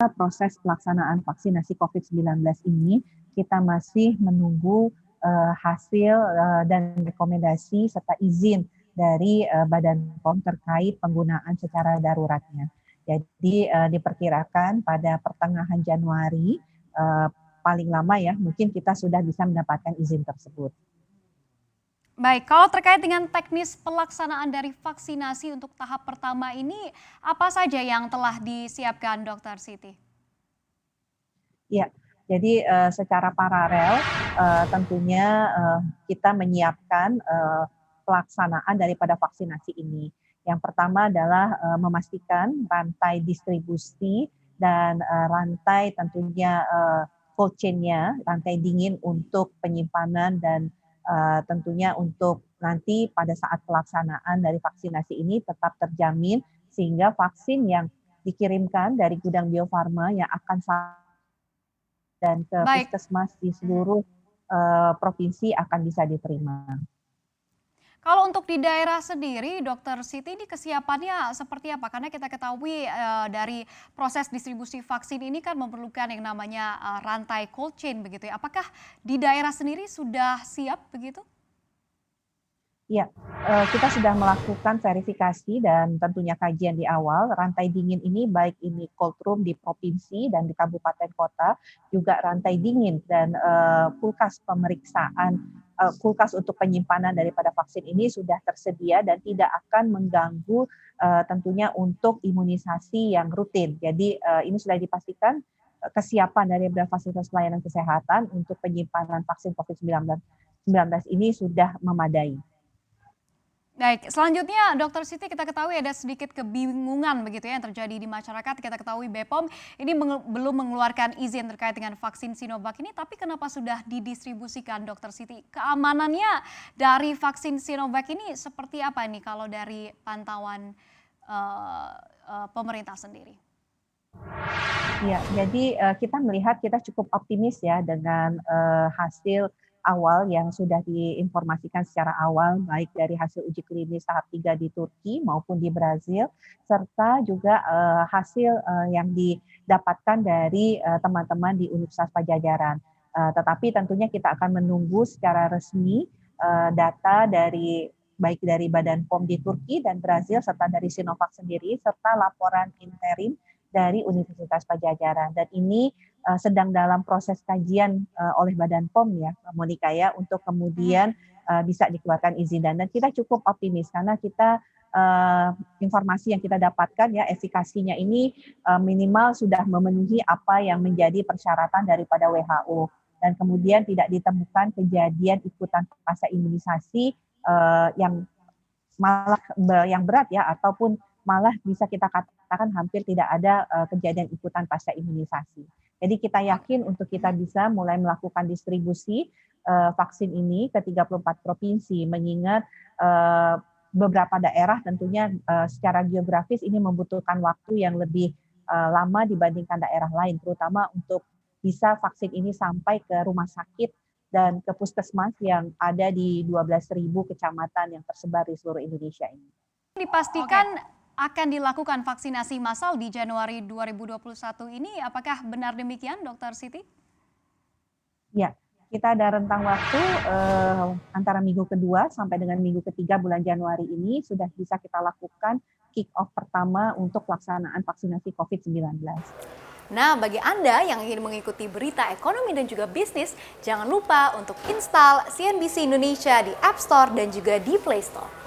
proses pelaksanaan vaksinasi COVID-19 ini, kita masih menunggu hasil dan rekomendasi serta izin dari Badan POM terkait penggunaan secara daruratnya. Jadi diperkirakan pada pertengahan Januari, paling lama ya, mungkin kita sudah bisa mendapatkan izin tersebut. Baik, kalau terkait dengan teknis pelaksanaan dari vaksinasi untuk tahap pertama ini, apa saja yang telah disiapkan Dr. Siti? Ya, jadi secara paralel tentunya kita menyiapkan pelaksanaan daripada vaksinasi ini. Yang pertama adalah memastikan rantai distribusi dan rantai tentunya cold chain-nya, rantai dingin untuk penyimpanan dan tentunya untuk nanti pada saat pelaksanaan dari vaksinasi ini tetap terjamin sehingga vaksin yang dikirimkan dari gudang Bio Farma yang akan dan ke Baik, puskesmas di seluruh provinsi akan bisa diterima. kalau untuk di daerah sendiri, Dr. Siti ini kesiapannya seperti apa? Karena kita ketahui dari proses distribusi vaksin ini kan memerlukan yang namanya rantai cold chain begitu ya. Apakah di daerah sendiri sudah siap begitu? Ya, kita sudah melakukan verifikasi dan tentunya kajian di awal. Rantai dingin ini baik ini cold room di provinsi dan di kabupaten kota, juga rantai dingin dan kulkas pemeriksaan, kulkas untuk penyimpanan daripada vaksin ini sudah tersedia dan tidak akan mengganggu tentunya untuk imunisasi yang rutin. Jadi ini sudah dipastikan kesiapan dari fasilitas pelayanan kesehatan untuk penyimpanan vaksin COVID-19 ini sudah memadai. Baik, selanjutnya Dr. Siti kita ketahui ada sedikit kebingungan begitu ya yang terjadi di masyarakat. Kita ketahui BPOM ini belum mengeluarkan izin terkait dengan vaksin Sinovac ini, tapi kenapa sudah didistribusikan Dr. Siti? Keamanannya dari vaksin Sinovac ini seperti apa nih kalau dari pantauan pemerintah sendiri? Ya, jadi kita melihat kita cukup optimis ya dengan hasil awal yang sudah diinformasikan secara awal baik dari hasil uji klinis tahap 3 di Turki maupun di Brazil serta juga hasil yang didapatkan dari teman-teman di Universitas Padjadjaran. Tetapi tentunya kita akan menunggu secara resmi data dari baik dari Badan POM di Turki dan Brazil serta dari Sinovac sendiri serta laporan interim dari Universitas Padjadjaran dan ini sedang dalam proses kajian oleh Badan POM ya, Monika ya, untuk kemudian bisa dikeluarkan izin dan kita cukup optimis karena kita informasi yang kita dapatkan ya efikasinya ini minimal sudah memenuhi apa yang menjadi persyaratan daripada WHO dan kemudian tidak ditemukan kejadian ikutan pasca imunisasi yang malah yang berat ya ataupun malah bisa kita katakan hampir tidak ada kejadian ikutan pasca imunisasi. Jadi kita yakin untuk kita bisa mulai melakukan distribusi vaksin ini ke 34 provinsi, mengingat beberapa daerah tentunya secara geografis ini membutuhkan waktu yang lebih lama dibandingkan daerah lain, terutama untuk bisa vaksin ini sampai ke rumah sakit dan ke puskesmas yang ada di 12.000 kecamatan yang tersebar di seluruh Indonesia ini. Dipastikan akan dilakukan vaksinasi massal di Januari 2021 ini, apakah benar demikian Dr. Siti? Ya, kita ada rentang waktu antara minggu kedua sampai dengan minggu ketiga bulan Januari ini sudah bisa kita lakukan kick-off pertama untuk pelaksanaan vaksinasi COVID-19. Nah, bagi Anda yang ingin mengikuti berita ekonomi dan juga bisnis, jangan lupa untuk install CNBC Indonesia di App Store dan juga di Play Store.